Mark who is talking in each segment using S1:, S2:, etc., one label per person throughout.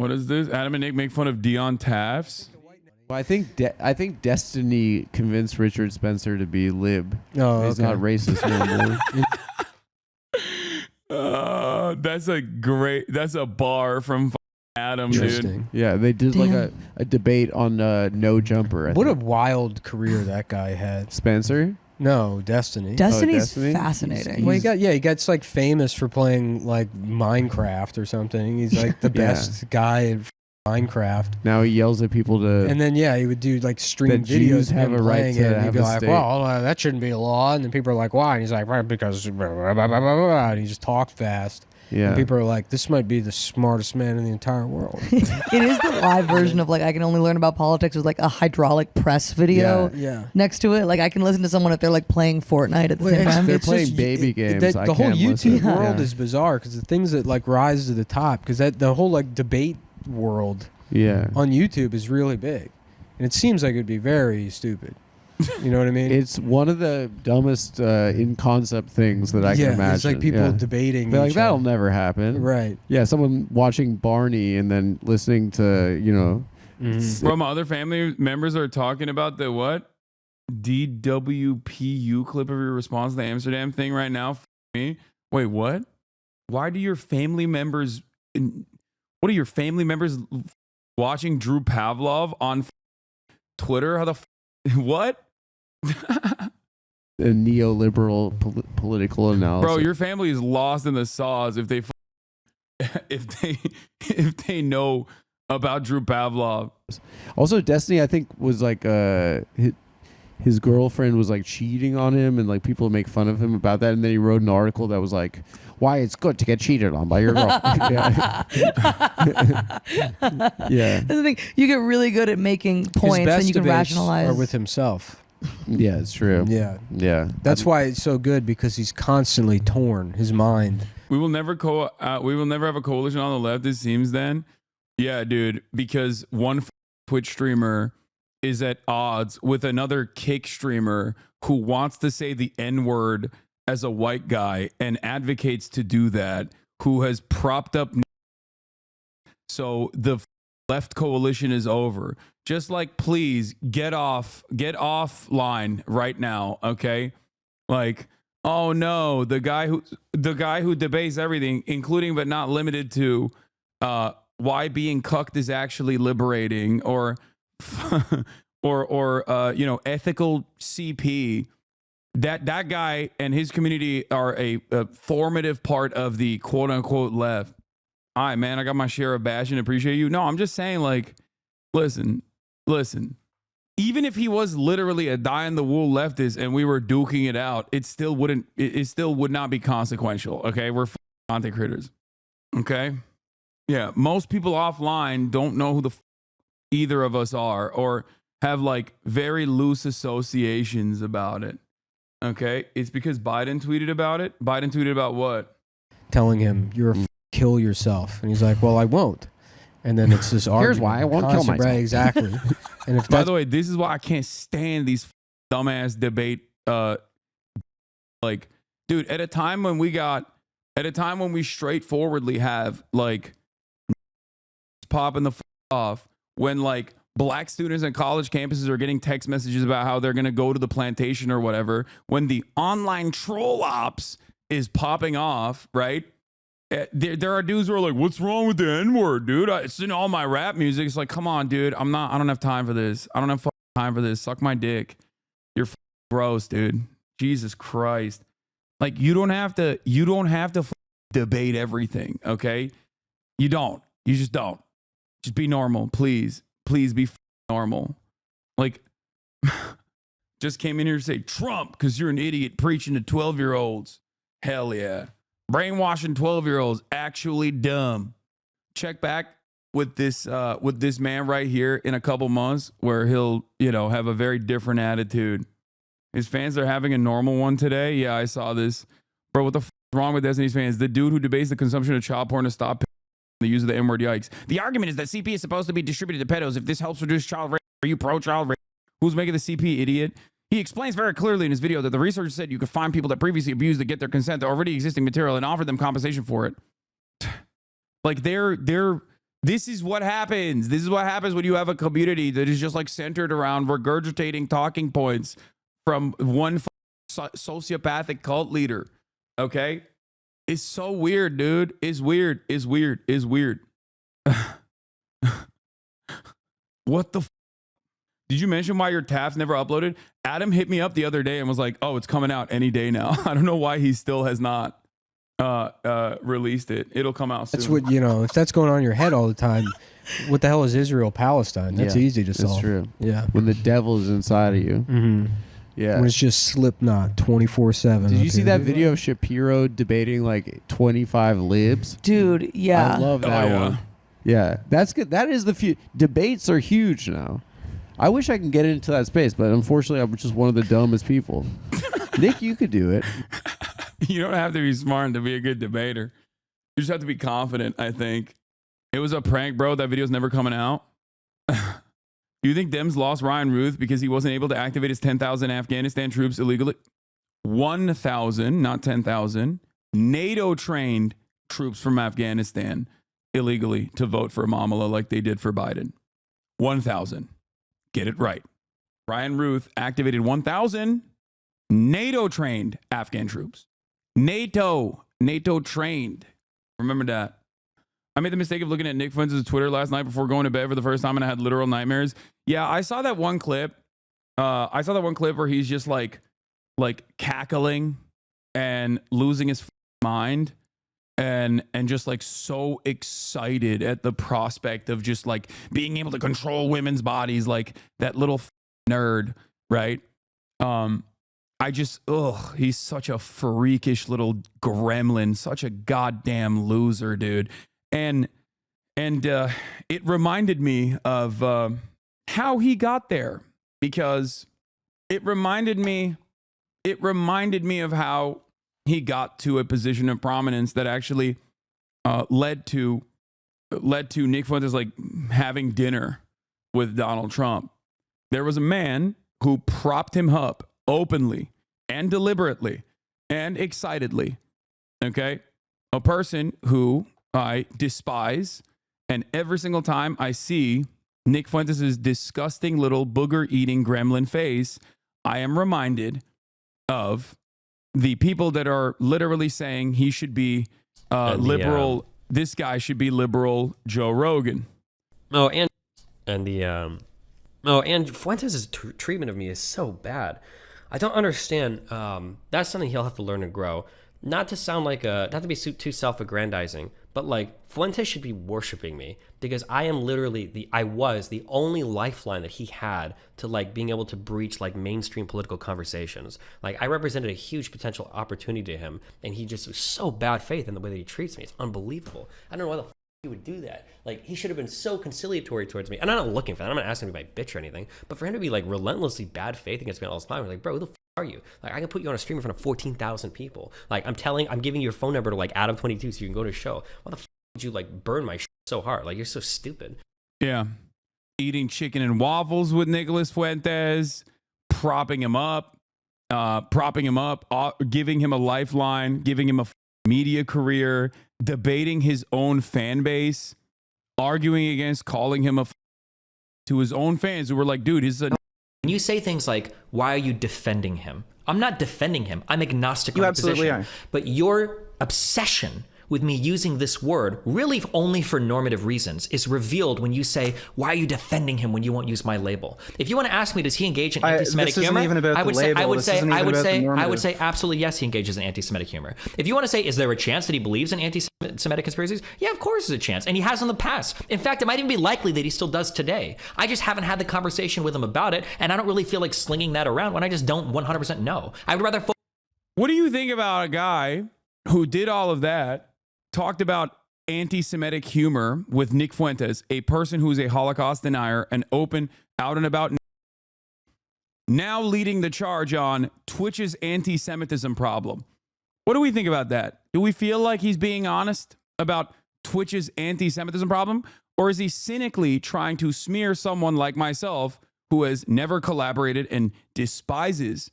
S1: What is this? Adam and Nick make fun of Dion Taft's.
S2: Well, I think Destiny convinced Richard Spencer to be lib.
S3: Oh,
S2: He's not racist no more.
S1: That's a bar from Adam, dude.
S2: Yeah, they did like a debate on no jumper.
S3: What a wild career that guy had.
S2: Spencer?
S3: No, Destiny.
S4: Destiny's fascinating.
S3: Well, he gets like famous for playing like Minecraft or something. He's like the best guy in Minecraft.
S2: Now he yells at people to.
S3: And then he would do like stream videos of him playing it. And he'd be like, "Well, that shouldn't be a law." And then people are like, "Why?" And he's like, "Well, because," and he just talks fast.
S2: Yeah.
S3: And people are like, "This might be the smartest man in the entire world."
S4: It is the live version of like I can only learn about politics with like a hydraulic press video next to it. Like I can listen to someone if they're like playing Fortnite at the same time.
S2: They're playing baby games.
S3: The whole YouTube world is bizarre because the things that like rise to the top because the whole like debate world on YouTube is really big, and it seems like it'd be very stupid. You know what I mean?
S2: It's one of the dumbest in concept things that I can imagine.
S3: It's like people debating.
S2: They're like, that'll never happen.
S3: Right.
S2: Yeah, someone watching Barney and then listening to,
S1: Bro, my other family members are talking about the what? DWPU clip of your response to the Amsterdam thing right now. F me. Wait, what? Why do your family members... What are your family members watching Drew Pavlov on Twitter? How the what?
S2: A neoliberal political analysis.
S1: Bro, your family is lost in the sauce if they know about Drew Pavlov.
S2: Also, Destiny, I think, was like his girlfriend was like cheating on him, and like people make fun of him about that. And then he wrote an article that was like, why it's good to get cheated on by your girlfriend. Yeah.
S4: That's the thing. You get really good at making points and you can rationalize.
S3: Or with himself.
S2: Yeah, it's true.
S3: Yeah.
S2: Yeah.
S3: That's why it's so good because he's constantly torn, his mind.
S1: We will never have a coalition on the left, it seems then. Yeah, dude, because one Twitch streamer is at odds with another Kick streamer who wants to say the N-word as a white guy and advocates to do that, who has propped up. So the left coalition is over. Just like, please get offline right now. Okay. Like, oh no, the guy who debates everything, including, but not limited to, why being cucked is actually liberating or ethical CP. That guy and his community are a formative part of the quote unquote left. All right, man, I got my share of bashing. Appreciate you. No, I'm just saying, like, listen. Even if he was literally a die-in-the-wool leftist and we were duking it out, it still would not be consequential. Okay, we're content creators. Okay, yeah. Most people offline don't know who the either of us are, or have like very loose associations about it. Okay, it's because Biden tweeted about it. Biden tweeted about what?
S3: Telling him kill yourself, and he's like, "Well, I won't." And then it's this argument.
S2: Here's why I won't kill myself.
S3: Right, exactly. And if
S1: by the way, this is why I can't stand these dumbass debate. Like, dude, at a time when we straightforwardly have like popping the off, when like black students on college campuses are getting text messages about how they're going to go to the plantation or whatever, when the online troll ops is popping off, right? There are dudes who are like, what's wrong with the N-word, dude? It's in all my rap music. It's like, come on, dude. I don't have time for this. I don't have time for this. Suck my dick. You're gross, dude. Jesus Christ. Like, you don't have to debate everything, okay? You don't. You just don't. Just be normal, please. Please be normal. Like, just came in here to say Trump because you're an idiot preaching to 12-year-olds. Hell yeah. Brainwashing 12-year-olds, actually dumb. Check back with this man right here in a couple months where he'll, have a very different attitude. His fans are having a normal one today. Yeah, I saw this. Bro, what the f is wrong with Destiny's fans? The dude who debates the consumption of child porn to stop the use of the N-word, yikes. The argument is that CP is supposed to be distributed to pedos. If this helps reduce child rape, are you pro-child rape? Who's making the CP, idiot? He explains very clearly in his video that the research said you could find people that previously abused to get their consent to already existing material and offer them compensation for it. Like they're This is what happens. This is what happens when you have a community that is just like centered around regurgitating talking points from one sociopathic cult leader. Okay? It's so weird, dude. It's weird. It's weird. It's weird. What the Did you mention why your TAF's never uploaded? Adam hit me up the other day and was like, oh, it's coming out any day now. I don't know why he still has not released it. It'll come out soon.
S3: That's what, if that's going on in your head all the time, what the hell is Israel Palestine? That's easy to solve.
S2: That's true.
S3: Yeah.
S2: When the devil is inside of you.
S3: Mm-hmm.
S2: Yeah.
S3: When it's just Slipknot 24/7.
S2: Did you see that video of Shapiro debating like 25 libs?
S4: Dude, yeah.
S2: I love that one. Yeah. That's good. That is the debates are huge now. I wish I could get into that space, but unfortunately I'm just one of the dumbest people. Nick, you could do it.
S1: You don't have to be smart to be a good debater. You just have to be confident, I think. It was a prank, bro. That video's never coming out. Do you think Dems lost Ryan Ruth because he wasn't able to activate his 10,000 Afghanistan troops illegally? 1,000, not 10,000, NATO-trained troops from Afghanistan illegally to vote for Amala like they did for Biden. 1,000. Get it right. Ryan Ruth activated 1,000 NATO-trained Afghan troops. NATO-trained. Remember that. I made the mistake of looking at Nick Fuentes' Twitter last night before going to bed for the first time, and I had literal nightmares. Yeah, I saw that one clip. Where he's just like cackling and losing his mind, and just like so excited at the prospect of just like being able to control women's bodies, like that little nerd, right? He's such a freakish little gremlin, such a goddamn loser, dude. And it reminded me of how he got there, because it reminded me of how he got to a position of prominence that actually led to Nick Fuentes like having dinner with Donald Trump. There was a man who propped him up openly and deliberately and excitedly. Okay? A person who I despise, and every single time I see Nick Fuentes' disgusting little booger-eating gremlin face, I am reminded of the people that are literally saying he should be liberal. This guy should be liberal Joe Rogan.
S5: And Fuentes' treatment of me is so bad. I don't understand. That's something he'll have to learn and grow. Not to sound like not to be too self-aggrandizing, but like Fuentes should be worshiping me, because I am literally I was the only lifeline that he had to like being able to breach like mainstream political conversations. Like I represented a huge potential opportunity to him, and he just was so bad faith in the way that he treats me. It's unbelievable. I don't know why the he would do that. Like he should have been so conciliatory towards me. And I'm not looking for that. I'm not asking him to be my bitch or anything. But for him to be like relentlessly bad faith against me all the time, I'm like, bro, who the are you? Like I can put you on a stream in front of 14,000 people. Like I'm giving you your phone number to like Adam 22 so you can go to a show. Why the would you like burn my so hard? Like you're so stupid.
S1: Yeah. Eating chicken and waffles with Nicholas Fuentes, propping him up, giving him a lifeline, giving him a media career, debating his own fan base, arguing against calling him to his own fans who were like, dude, he's a...
S6: When you say things like, why are you defending him? I'm not defending him. I'm agnostic on
S7: You
S6: the
S7: absolutely
S6: position.
S7: are.
S6: But your obsession with me using this word, really only for normative reasons, is revealed when you say, why are you defending him when you won't use my label? If you want to ask me, does he engage in anti-Semitic humor? I would say absolutely yes, he engages in anti-Semitic humor. If you want to say, is there a chance that he believes in anti-Semitic conspiracies? Yeah, of course there's a chance. And he has in the past. In fact, it might even be likely that he still does today. I just haven't had the conversation with him about it, and I don't really feel like slinging that around when I just don't 100% know. I would rather...
S1: What do you think about a guy who did all of that, talked about anti-Semitic humor with Nick Fuentes, a person who's a Holocaust denier and open out and about, now leading the charge on Twitch's anti-Semitism problem? What do we think about that? Do we feel like he's being honest about Twitch's anti-Semitism problem? Or is he cynically trying to smear someone like myself who has never collaborated and despises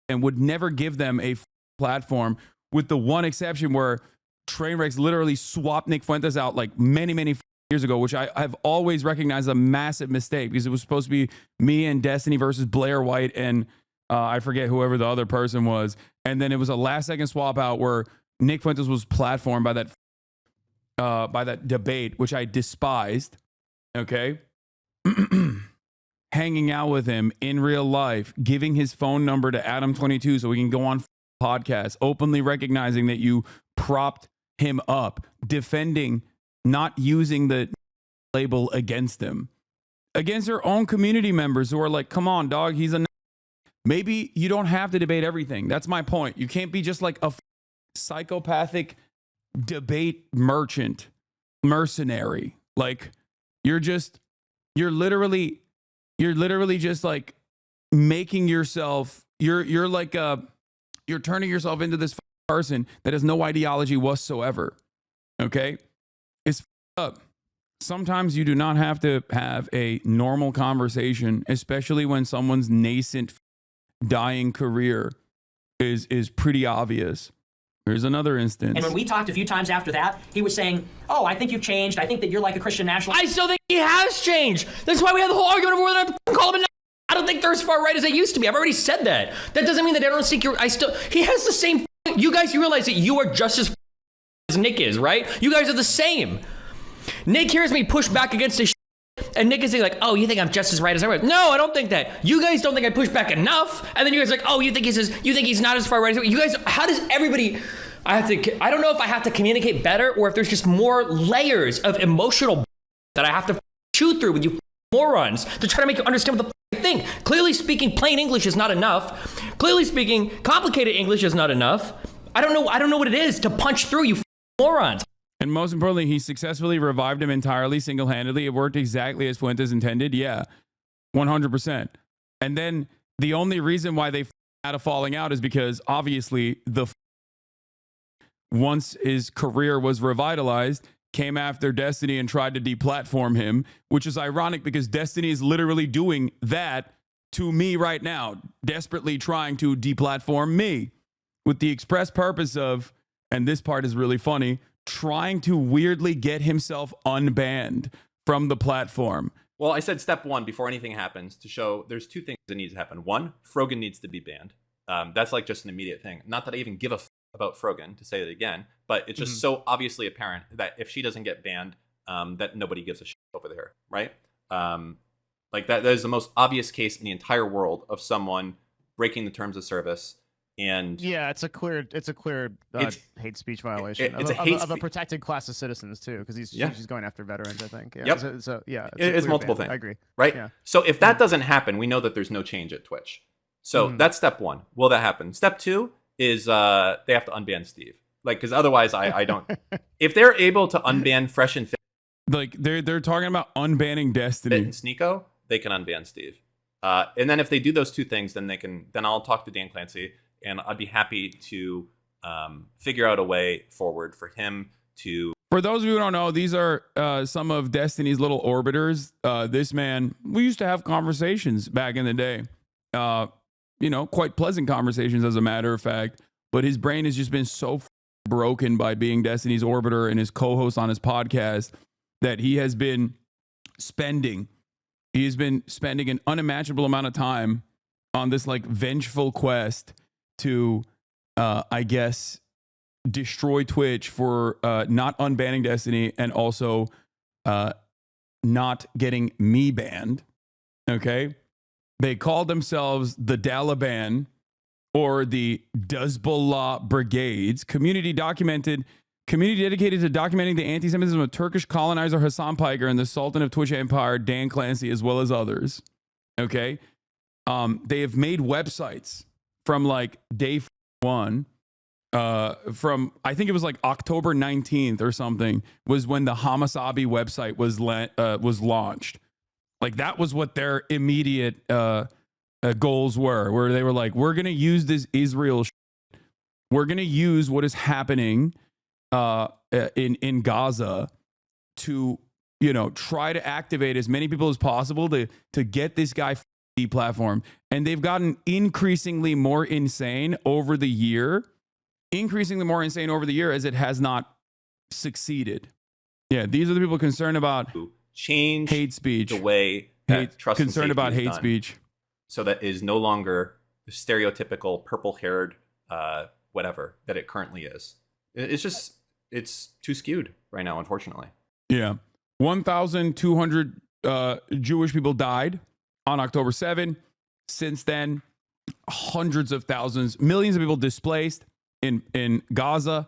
S1: and would never give them a platform, with the one exception where train wrecks literally swapped Nick Fuentes out like many years ago, which I've always recognized a massive mistake because it was supposed to be me and Destiny versus Blair White and I forget whoever the other person was. And then it was a last second swap out where Nick Fuentes was platformed by that debate, which I despised. Okay. Hanging out with him in real life, giving his phone number to Adam22 so we can go on podcast, openly recognizing that you propped him up, defending not using the label against him, against their own community members who are like, come on, dog, he's a... Maybe you don't have to debate everything. That's my point. You can't be just like a psychopathic debate mercenary. Like you're literally just like making yourself, you're turning yourself into this person that has no ideology whatsoever. Okay? It's up. Sometimes you do not have to have a normal conversation, especially when someone's nascent dying career is pretty obvious. Here's another instance.
S7: And when we talked a few times after that, he was saying, oh, I think you've changed. I think that you're like a Christian nationalist.
S5: I still think he has changed. That's why we had the whole argument over whether I have to call him a... I don't think they're as far right as they used to be. I've already said that. That doesn't mean that I don't think you're... He has the same... You guys, you realize that you are just as Nick is, right? You guys are the same. Nick hears me push back against his and Nick is saying like, oh, you think I'm just as right as I was? No, I don't think that. You guys don't think I push back enough. And then you guys are like, oh, you think he's not as far right as you guys. How does everybody... I don't know if I have to communicate better or if there's just more layers of emotional that I have to chew through with you morons to try to make you understand what the thing. Clearly speaking, plain English is not enough. Clearly speaking, complicated English is not enough. I don't know what it is to punch through, you morons.
S1: And most importantly, he successfully revived him entirely single-handedly. It worked exactly as Fuentes intended. Yeah, 100%. And then the only reason why they had a falling out is because obviously once his career was revitalized, came after Destiny and tried to deplatform him, which is ironic because Destiny is literally doing that to me right now, desperately trying to deplatform me with the express purpose of, and this part is really funny, trying to weirdly get himself unbanned from the platform.
S8: Well, I said step one before anything happens to show there's two things that need to happen. One, Frogan needs to be banned. That's like just an immediate thing. Not that I even give a about Frogan, to say it again, but it's just so obviously apparent that if she doesn't get banned, that nobody gives a shit over there, right? Like that is the most obvious case in the entire world of someone breaking the terms of service. And
S9: yeah, it's a clear hate speech violation of a protected class of citizens too, because she's going after veterans, I think. Yeah.
S8: Yep.
S9: So yeah,
S8: it's multiple things.
S9: I agree.
S8: Right.
S9: Yeah.
S8: So if that doesn't happen, we know that there's no change at Twitch. So that's step one. Will that happen? Step two is they have to unban Steve. Like, because otherwise I don't. If they're able to unban Fresh and Fit,
S1: like they're talking about unbanning Destiny
S8: and Sneeko, they can unban Steve. And then if they do those two things, then I'll talk to Dan Clancy. And I'd be happy to figure out a way forward for him to...
S1: For those of you who don't know, these are some of Destiny's little orbiters. This man, we used to have conversations back in the day. Quite pleasant conversations as a matter of fact. But his brain has just been so broken by being Destiny's orbiter and his co-host on his podcast that he has been spending an unimaginable amount of time on this like vengeful quest to, I guess, destroy Twitch for not unbanning Destiny and also not getting me banned. Okay? They called themselves the Daliban or the Duzbullah Brigades, community dedicated to documenting the anti-Semitism of Turkish colonizer Hasan Piker and the Sultan of Twitch Empire, Dan Clancy, as well as others. Okay? They have made websites from like day one, from I think it was like October 19th or something was when the Hamasabi website was launched. Like that was what their immediate goals were, where they were like, we're gonna use this Israel, we're gonna use what is happening in Gaza to try to activate as many people as possible to get this guy deplatformed. And they've gotten increasingly more insane over the year as it has not succeeded. Yeah, these are the people concerned about
S8: change
S1: hate speech,
S8: the way that trust and
S1: concerned
S8: safety
S1: about
S8: is
S1: hate
S8: done,
S1: speech,
S8: so that is no longer the stereotypical purple-haired whatever that it currently is. It's too skewed right now, unfortunately.
S1: Yeah, 1,200 Jewish people died on October 7. Since then, hundreds of thousands, millions of people displaced in Gaza,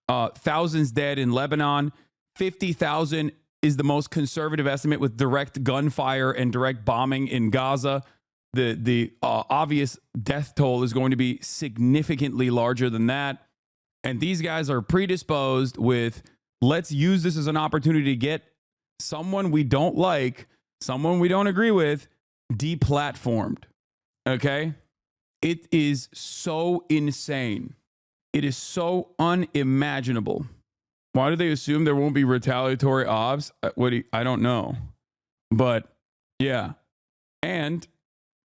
S1: thousands dead in Lebanon. 50,000 is the most conservative estimate with direct gunfire and direct bombing in Gaza. The obvious death toll is going to be significantly larger than that. And these guys are predisposed with, let's use this as an opportunity to get someone we don't like, someone we don't agree with, deplatformed. Okay? It is so insane. It is so unimaginable. Why do they assume there won't be retaliatory ops? I don't know. But yeah. And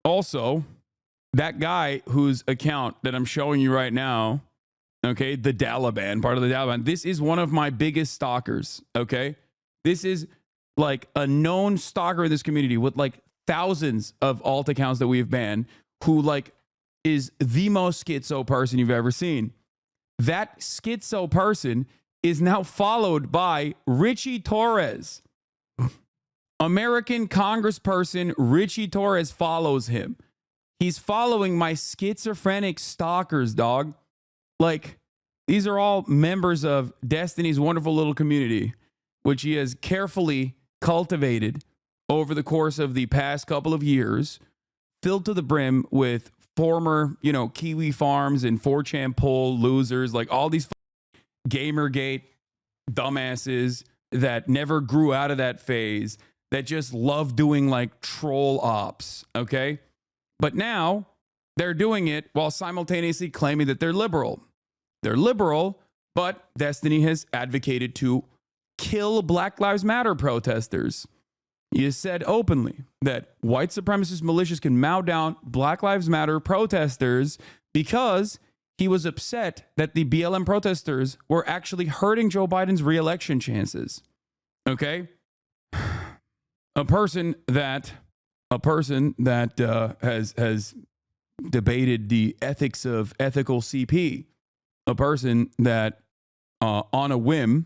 S1: also, that guy whose account that I'm showing you right now, okay, the Taliban, part of the Taliban, this is one of my biggest stalkers, okay? This is like a known stalker in this community with like thousands of alt accounts that we've banned, who like is the most schizo person you've ever seen. That schizo person is now followed by Richie Torres. American Congressperson Richie Torres follows him. He's following my schizophrenic stalkers, dog. Like, these are all members of Destiny's wonderful little community, which he has carefully cultivated over the course of the past couple of years, filled to the brim with former, Kiwi Farms and 4chan poll losers, like all these Gamergate dumbasses that never grew out of that phase, that just love doing like troll ops, okay? But now they're doing it while simultaneously claiming that they're liberal. They're liberal, but Destiny has advocated to kill Black Lives Matter protesters. He has said openly that white supremacist militias can mow down Black Lives Matter protesters because he was upset that the BLM protesters were actually hurting Joe Biden's re-election chances. Okay? A person that has debated the ethics of ethical CP, a person that on a whim,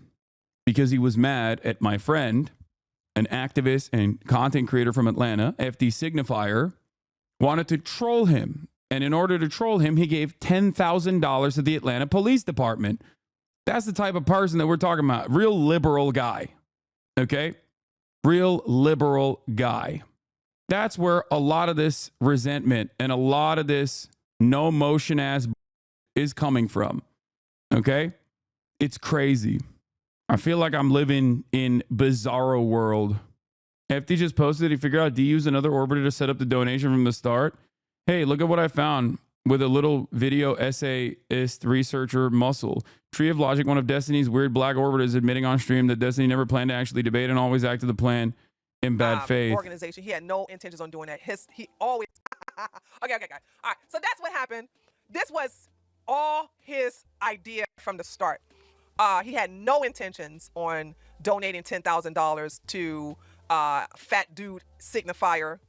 S1: because he was mad at my friend, an activist and content creator from Atlanta, FD Signifier, wanted to troll him. And in order to troll him, he gave $10,000 to the Atlanta Police Department. That's the type of person that we're talking about. Real liberal guy. Okay? Real liberal guy. That's where a lot of this resentment and a lot of this no motion ass is coming from. Okay? It's crazy. I feel like I'm living in bizarro world. FD just posted he figured out D used another orbiter to set up the donation from the start. Hey, look at what I found with a little video essayist researcher Muscle. Tree of Logic, one of Destiny's weird black orbiters, admitting on stream that Destiny never planned to actually debate and always acted the plan in bad faith.
S10: Organization. He had no intentions on doing that. He always. Okay. All right. So that's what happened. This was all his idea from the start. He had no intentions on donating $10,000 to Fat Dude Signifier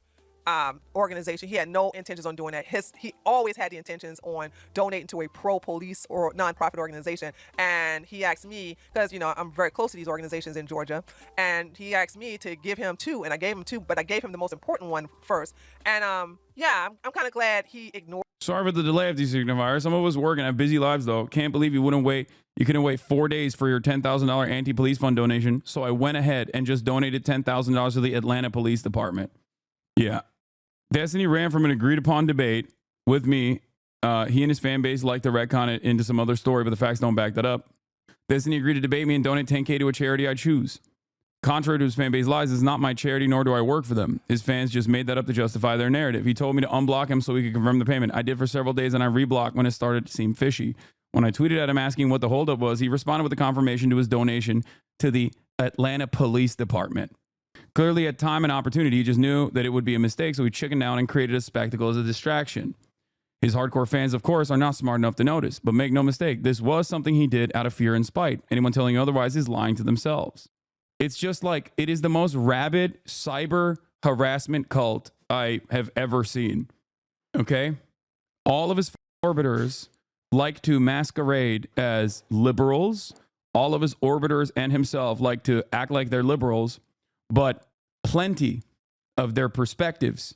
S10: organization. He had no intentions on doing that. He always had the intentions on donating to a pro-police or nonprofit organization. And he asked me, because I'm very close to these organizations in Georgia, and he asked me to give him two, and I gave him two, but I gave him the most important one first. And I'm kind of glad he ignored.
S1: Sorry for the delay of these signifiers. Some of us work and have busy lives, though. Can't believe you couldn't wait 4 days for your $10,000 anti-police fund donation. So I went ahead and just donated $10,000 to the Atlanta Police Department. Yeah. Destiny ran from an agreed upon debate with me. He and his fan base like to retcon it into some other story, but the facts don't back that up. Destiny agreed to debate me and donate $10K to a charity I choose. Contrary to his fan base lies, it's not my charity, nor do I work for them. His fans just made that up to justify their narrative. He told me to unblock him so he could confirm the payment. I did for several days, and I reblocked when it started to seem fishy. When I tweeted at him asking what the holdup was, he responded with a confirmation to his donation to the Atlanta Police Department. Clearly, at time and opportunity, he just knew that it would be a mistake, so he chickened out and created a spectacle as a distraction. His hardcore fans, of course, are not smart enough to notice. But make no mistake, this was something he did out of fear and spite. Anyone telling you otherwise is lying to themselves. It's just like, it is the most rabid cyber harassment cult I have ever seen. Okay? All of his orbiters like to masquerade as liberals. All of his orbiters and himself like to act like they're liberals, but plenty of their perspectives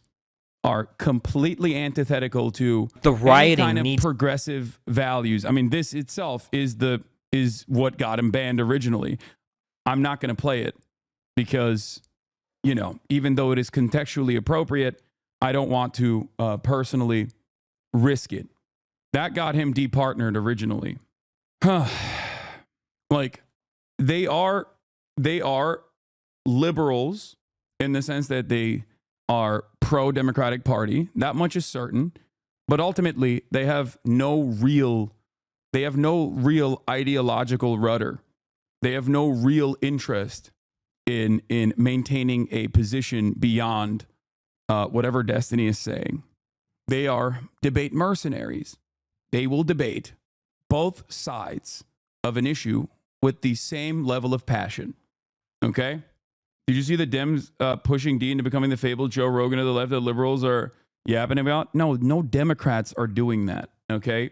S1: are completely antithetical to
S6: the rioting
S1: any kind of progressive values. I mean, this itself is what got him banned originally. I'm not going to play it because, you know, even though it is contextually appropriate, I don't want to personally risk it. That got him departnered originally. Like, they are liberals in the sense that they are pro-Democratic Party. That much is certain. But ultimately, they have no real ideological rudder. They have no real interest in maintaining a position beyond whatever destiny is saying. They are debate mercenaries. They will debate both sides of an issue with the same level of passion. Okay? Did you see the Dems pushing D into becoming the fabled Joe Rogan of the left that liberals are yapping about? No Democrats are doing that. Okay?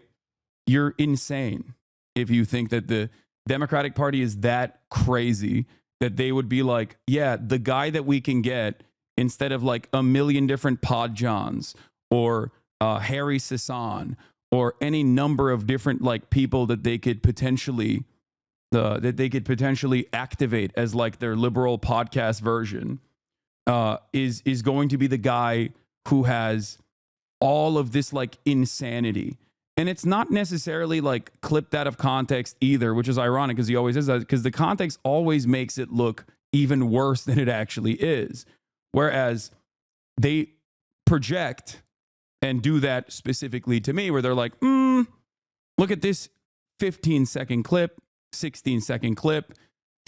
S1: You're insane if you think that the Democratic Party is that crazy that they would be like, yeah, the guy that we can get instead of like a million different Pod Johns or Harry Hasan or any number of different like people that they could potentially activate as like their liberal podcast version is going to be the guy who has all of this like insanity. And it's not necessarily like clipped out of context either, which is ironic because he always is that, because the context always makes it look even worse than it actually is. Whereas they project and do that specifically to me where they're like, look at this 15-second clip, 16-second clip,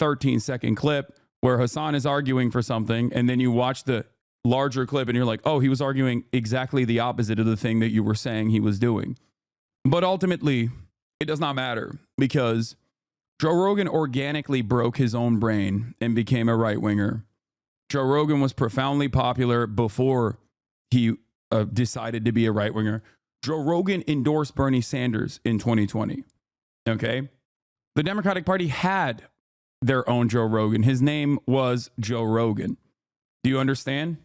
S1: 13-second clip where Hasan is arguing for something. And then you watch the larger clip and you're like, oh, he was arguing exactly the opposite of the thing that you were saying he was doing. But ultimately, it does not matter because Joe Rogan organically broke his own brain and became a right-winger. Joe Rogan was profoundly popular before he decided to be a right-winger. Joe Rogan endorsed Bernie Sanders in 2020. Okay? The Democratic Party had their own Joe Rogan. His name was Joe Rogan. Do you understand?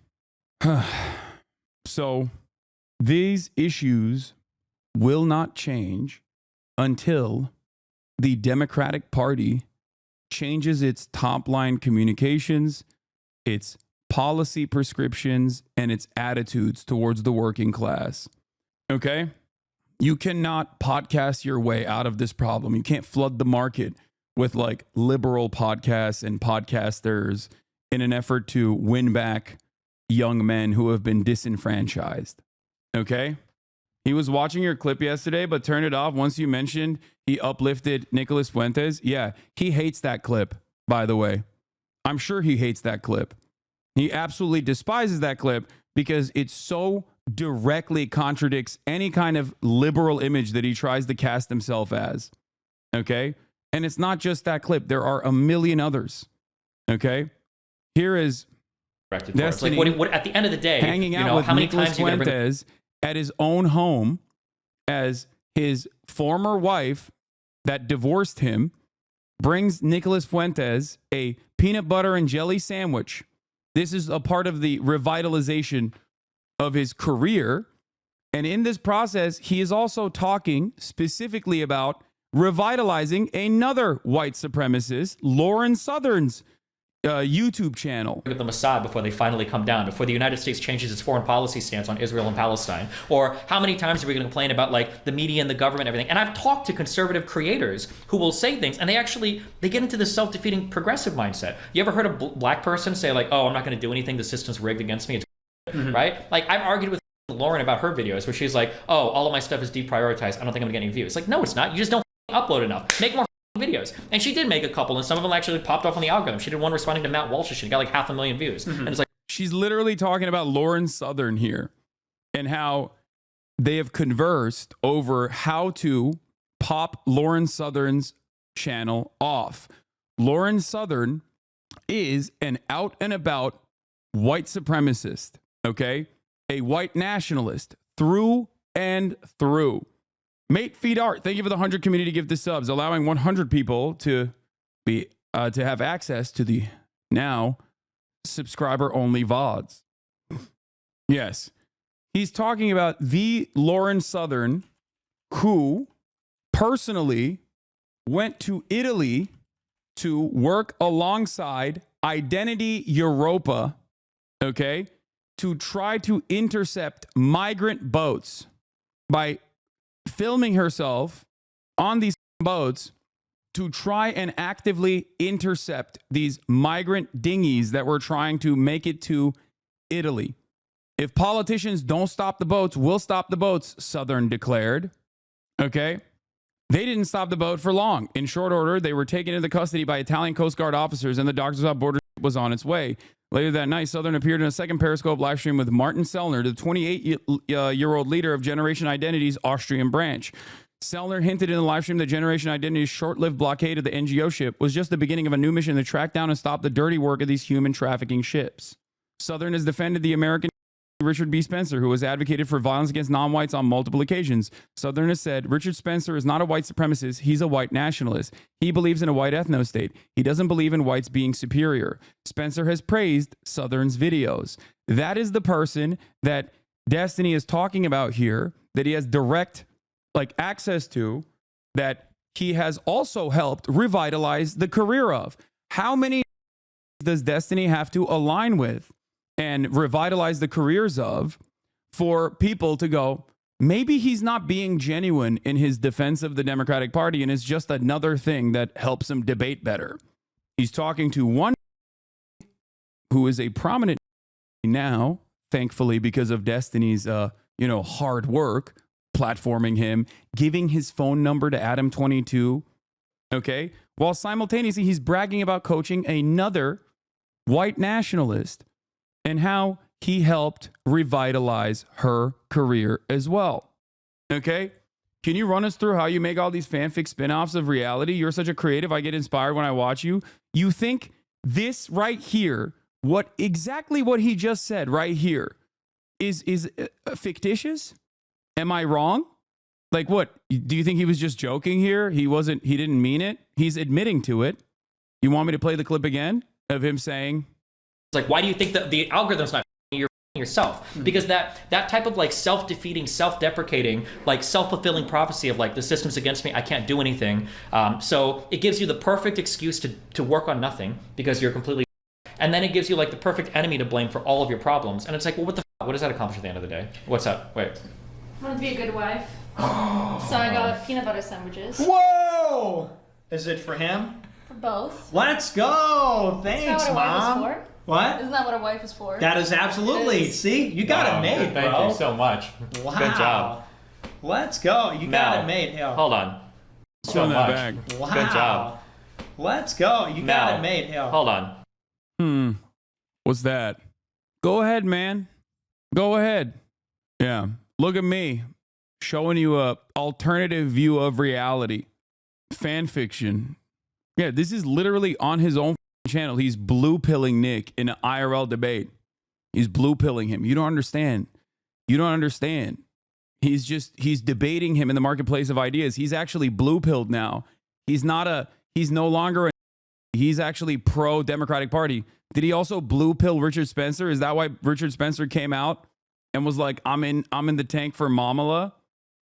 S1: So these issues will not change until the Democratic Party changes its top-line communications, its policy prescriptions, and its attitudes towards the working class. Okay? You cannot podcast your way out of this problem. You can't flood the market with like liberal podcasts and podcasters in an effort to win back young men who have been disenfranchised. Okay? He was watching your clip yesterday, but turned it off once you mentioned he uplifted Nicholas Fuentes. Yeah, he hates that clip, by the way. I'm sure he hates that clip. He absolutely despises that clip because it so directly contradicts any kind of liberal image that he tries to cast himself as. Okay? And it's not just that clip. There are a million others. Okay? Here is Destiny,
S6: like what, at the end of the day,
S1: hanging out with
S6: how many
S1: Nicholas
S6: times you're gonna
S1: Fuentes at his own home as his former wife that divorced him brings Nicholas Fuentes a peanut butter and jelly sandwich. This is a part of the revitalization of his career. And in this process, he is also talking specifically about revitalizing another white supremacist, Lauren Southern's YouTube channel.
S6: Give them aside before they finally come down, before the United States changes its foreign policy stance on Israel and Palestine. Or how many times are we going to complain about like the media and the government and everything? And I've talked to conservative creators who will say things and they get into this self-defeating progressive mindset. You ever heard a black person say like, oh, I'm not going to do anything, the system's rigged against me, right? Like I've argued with Lauren about her videos where she's like, oh, all of my stuff is deprioritized, I don't think I'm getting views. Like, no, it's not. You just don't upload enough. Make more videos. And she did make a couple, and some of them actually popped off on the algorithm. She did one responding to Matt Walsh's shit. Got like 500,000 views. And it's like,
S1: she's literally talking about Lauren Southern here and how they have conversed over how to pop Lauren Southern's channel off. Lauren Southern is an out and about white supremacist, okay? A white nationalist through and through. Mate Feed Art, thank you for the 100 community gift to subs, allowing 100 people to be to have access to the now subscriber only VODs. Yes. He's talking about the Lauren Southern who personally went to Italy to work alongside Identity Europa, okay, to try to intercept migrant boats by filming herself on these boats to try and actively intercept these migrant dinghies that were trying to make it to Italy. If politicians don't stop the boats, we'll stop the boats, Southern declared. Okay? They didn't stop the boat for long. In short order, they were taken into custody by Italian Coast Guard officers, and the Doctors Without Borders was on its way. Later that night, Southern appeared in a second Periscope live stream with Martin Sellner, the 28-year-old leader of Generation Identity's Austrian branch. Sellner hinted in the live stream that Generation Identity's short-lived blockade of the NGO ship was just the beginning of a new mission to track down and stop the dirty work of these human trafficking ships. Southern has defended the American Richard B. Spencer, who has advocated for violence against non-whites on multiple occasions. Southern has said, Richard Spencer is not a white supremacist, he's a white nationalist. He believes in a white ethno-state. He doesn't believe in whites being superior. Spencer has praised Southern's videos. That is the person that Destiny is talking about here, that he has direct access to, that he has also helped revitalize the career of. How many does Destiny have to align with and revitalize the careers of for people to go, maybe he's not being genuine in his defense of the Democratic Party and it's just another thing that helps him debate better? He's talking to one who is a prominent now, thankfully, because of Destiny's hard work, platforming him, giving his phone number to Adam 22, okay? While simultaneously he's bragging about coaching another white nationalist and how he helped revitalize her career as well. Okay? Can you run us through how you make all these fanfic spin-offs of reality? You're such a creative. I get inspired when I watch you. You think this right here, exactly what he just said right here is fictitious? Am I wrong? Like what? Do you think he was just joking here? He didn't mean it? He's admitting to it. You want me to play the clip again of him saying,
S7: like, why do you think that the algorithm's not you're yourself? Because that type of self-defeating, self-deprecating, self-fulfilling prophecy of the system's against me, I can't do anything. So it gives you the perfect excuse to work on nothing because you're completely, and then it gives you the perfect enemy to blame for all of your problems. And it's like, well, what the what does that accomplish at the end of the day? What's up? Wait.
S11: I want to be a good wife. So I got peanut butter sandwiches.
S12: Whoa! Is it for him?
S11: For both.
S12: Let's go! Thanks,
S11: Isn't that what
S12: Mom.
S11: A wife is for?
S12: What?
S11: Isn't that what a wife is for?
S12: That is absolutely. See, you got it made, bro.
S5: Thank you so much.
S12: Wow.
S5: Good job.
S12: Let's go. You got it made. Hell.
S5: Hold on.
S1: So much. Bag.
S12: Wow.
S5: Good job.
S12: Let's go. You got it made. Hell.
S5: Hold on.
S1: What's that? Go ahead, man. Go ahead. Yeah. Look at me showing you a alternative view of reality. Fan fiction. Yeah, this is literally on his own channel. He's blue pilling Nick in an IRL debate. He's blue pilling him. You don't understand. You don't understand. He's debating him in the marketplace of ideas. He's actually blue pilled now. He's no longer he's actually pro Democratic Party. Did he also blue pill Richard Spencer? Is that why Richard Spencer came out and was like, I'm in the tank for Mamala?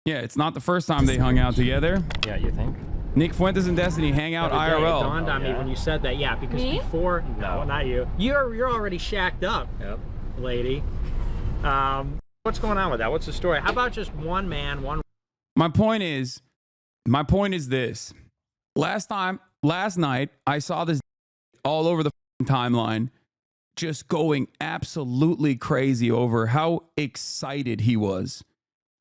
S1: Yeah, it's not the first time they hung out together.
S5: Yeah, you think?
S1: Nick Fuentes and Destiny hang out IRL.
S13: It dawned on me when you said that. Yeah, because before, no, not you. You're already shacked up, lady. What's going on with that? What's the story? How about just one man, one?
S1: My point is this. Last night, I saw this all over the timeline, just going absolutely crazy over how excited he was.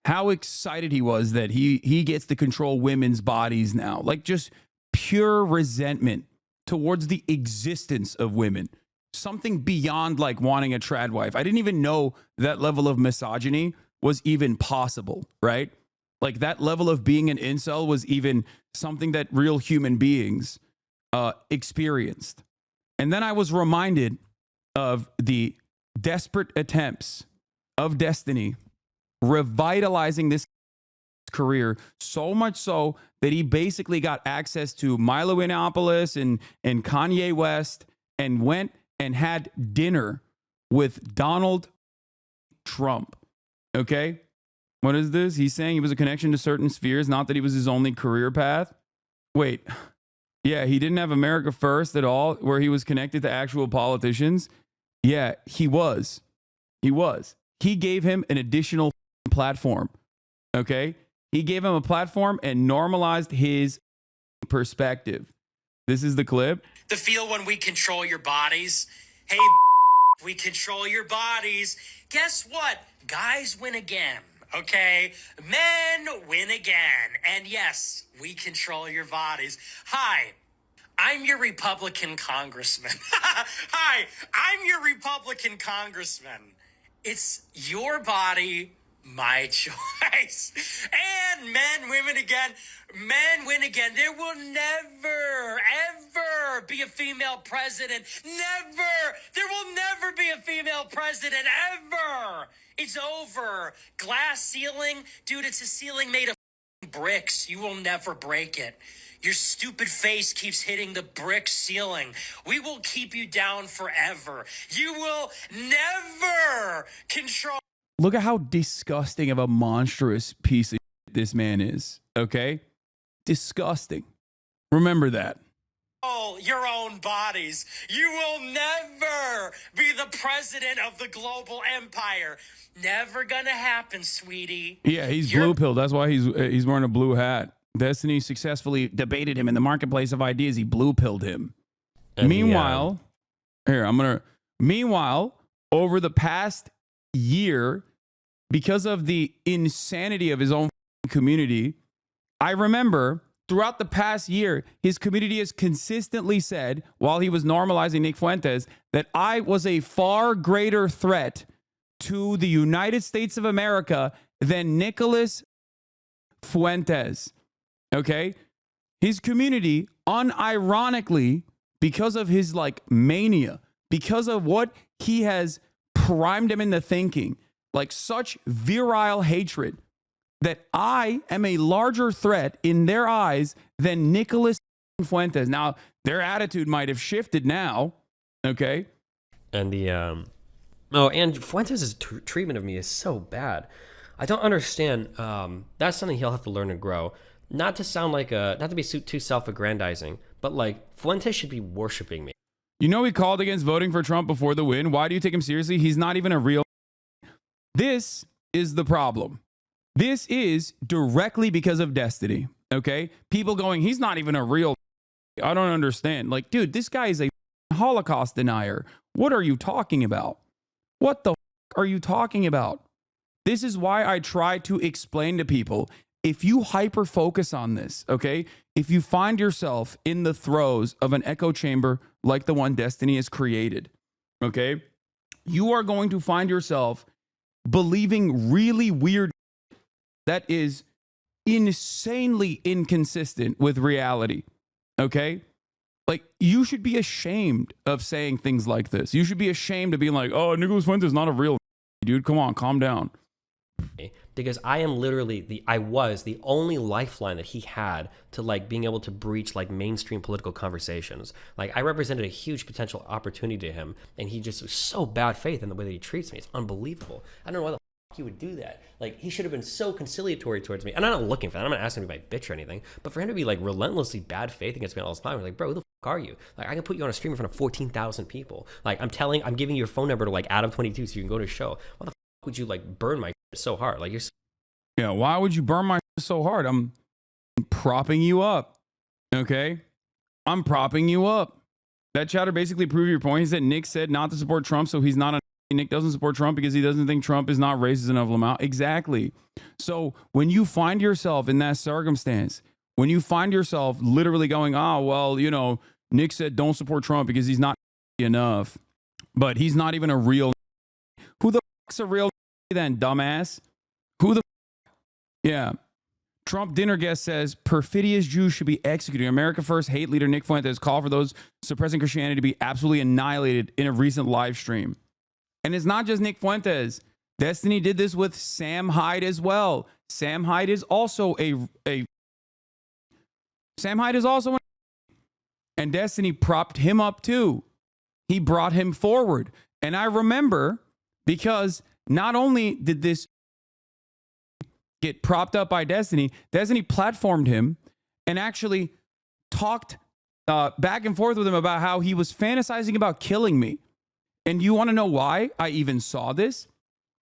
S1: How excited he was that he gets to control women's bodies now. Just pure resentment towards the existence of women. Something beyond wanting a trad wife. I didn't even know that level of misogyny was even possible, right? Like that level of being an incel was even something that real human beings experienced. And then I was reminded of the desperate attempts of Destiny revitalizing this career, so much so that he basically got access to Milo Yiannopoulos and Kanye West and went and had dinner with Donald Trump. Okay? What is this? He's saying he was a connection to certain spheres, not that he was his only career path. Wait. Yeah, he didn't have America First at all, where he was connected to actual politicians. Yeah, he was. He gave him an additional platform. Okay? He gave him a platform and normalized his perspective. This is the clip.
S14: The feel when we control your bodies. Hey, we control your bodies. Guess what? Guys win again. Okay? Men win again. And yes, we control your bodies. Hi, I'm your Republican congressman. Hi, I'm your Republican congressman. It's your body, my choice. And men, women again. Men win again. There will never, ever be a female president. Never. There will never be a female president, ever. It's over. Glass ceiling. Dude, it's a ceiling made of bricks. You will never break it. Your stupid face keeps hitting the brick ceiling. We will keep you down forever. You will never control.
S1: Look at how disgusting of a monstrous piece of shit this man is. Okay? Disgusting. Remember that.
S14: Your own bodies. You will never be the president of the global empire. Never gonna happen, sweetie.
S1: Yeah, he's blue-pilled. That's why he's wearing a blue hat. Destiny successfully debated him in the marketplace of ideas. He blue-pilled him. Meanwhile, over the past year, because of the insanity of his own community, I remember throughout the past year, his community has consistently said, while he was normalizing Nick Fuentes, that I was a far greater threat to the United States of America than Nicholas Fuentes. Okay? His community, unironically, because of his like mania, because of what he has primed him into thinking, like such virile hatred, that I am a larger threat in their eyes than Nicholas Fuentes. Now, their attitude might have shifted now, okay?
S5: And and Fuentes' treatment of me is so bad. I don't understand. That's something he'll have to learn and grow. Not to sound like not to be too self-aggrandizing, but like Fuentes should be worshiping me.
S1: You know, he called against voting for Trump before the win. Why do you take him seriously? He's not even a real. This is the problem. This is directly because of Destiny. Okay, people going, he's not even a real. I don't understand. Like, dude, this guy is a Holocaust denier. What are you talking about? What the are you talking about? This is why I try to explain to people. If you hyper focus on this, okay, if you find yourself in the throes of an echo chamber like the one Destiny has created, okay, you are going to find yourself believing really weird that is insanely inconsistent with reality, okay? Like, you should be ashamed of saying things like this. You should be ashamed of being like, oh, Nicholas Fuentes is not a real dude. Come on, calm down.
S5: Because I am literally I was the only lifeline that he had to like being able to breach like mainstream political conversations. Like I represented a huge potential opportunity to him, and he just was so bad faith in the way that he treats me. It's unbelievable. I don't know why the he would do that. Like he should have been so conciliatory towards me. And I'm not looking for that. I'm not asking him to be my bitch or anything. But for him to be like relentlessly bad faith against me all the time, I'm like, bro, who the fuck are you? Like I can put you on a stream in front of 14,000 people. Like I'm giving you your phone number to like Adam 22 so you can go to a show. Why the fuck would you like burn my so hard? Like you're.
S1: Yeah, why would you burn my so hard? I'm propping you up. Okay? I'm propping you up. That chatter basically proved your point. He said Nick said not to support Trump, so he's not a Nick doesn't support Trump because he doesn't think Trump is not racist enough. Lamau. Exactly. So when you find yourself in that circumstance, when you find yourself literally going, oh, well, you know, Nick said don't support Trump because he's not enough, but he's not even a real. Who the fuck's a real then, dumbass? Yeah. Trump dinner guest says perfidious Jews should be executed. America First hate leader Nick Fuentes called for those suppressing Christianity to be absolutely annihilated in a recent live stream. And it's not just Nick Fuentes. Destiny did this with Sam Hyde as well. Sam Hyde is also and Destiny propped him up too. He brought him forward. And I remember, because not only did this get propped up by Destiny platformed him and actually talked back and forth with him about how he was fantasizing about killing me. And you want to know why I even saw this?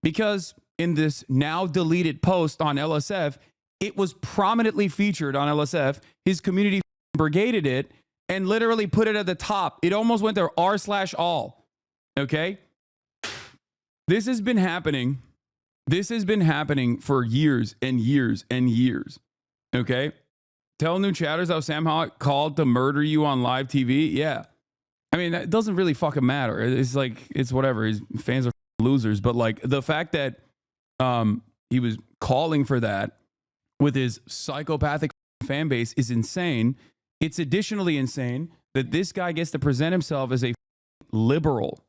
S1: Because in this now deleted post on LSF, it was prominently featured on LSF. His community brigaded it and literally put it at the top. It almost went there r/all. Okay? This has been happening. This has been happening for years and years and years. Okay? Tell new chatters how Sam Hyde called to murder you on live TV. Yeah. I mean, that doesn't really fucking matter. It's like, it's whatever. His fans are losers. But like the fact that he was calling for that with his psychopathic fan base is insane. It's additionally insane that this guy gets to present himself as a liberal.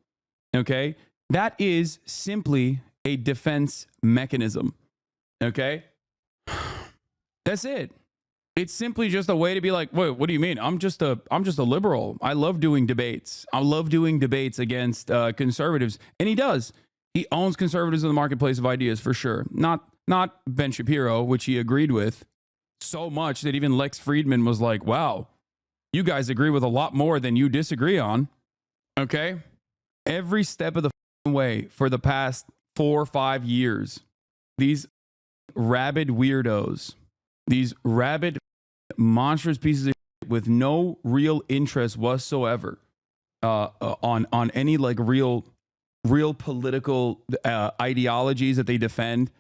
S1: Okay? That is simply a defense mechanism. Okay? That's it. It's simply just a way to be like, wait, what do you mean? I'm just a liberal. I love doing debates. I love doing debates against conservatives. And he does. He owns conservatives in the marketplace of ideas for sure. Not Ben Shapiro, which he agreed with so much that even Lex Friedman was like, wow, you guys agree with a lot more than you disagree on. Okay? Every step of the way for the past 4 or 5 years, these rabid weirdos, these rabid monstrous pieces of shit with no real interest whatsoever on any like real political ideologies that they defend,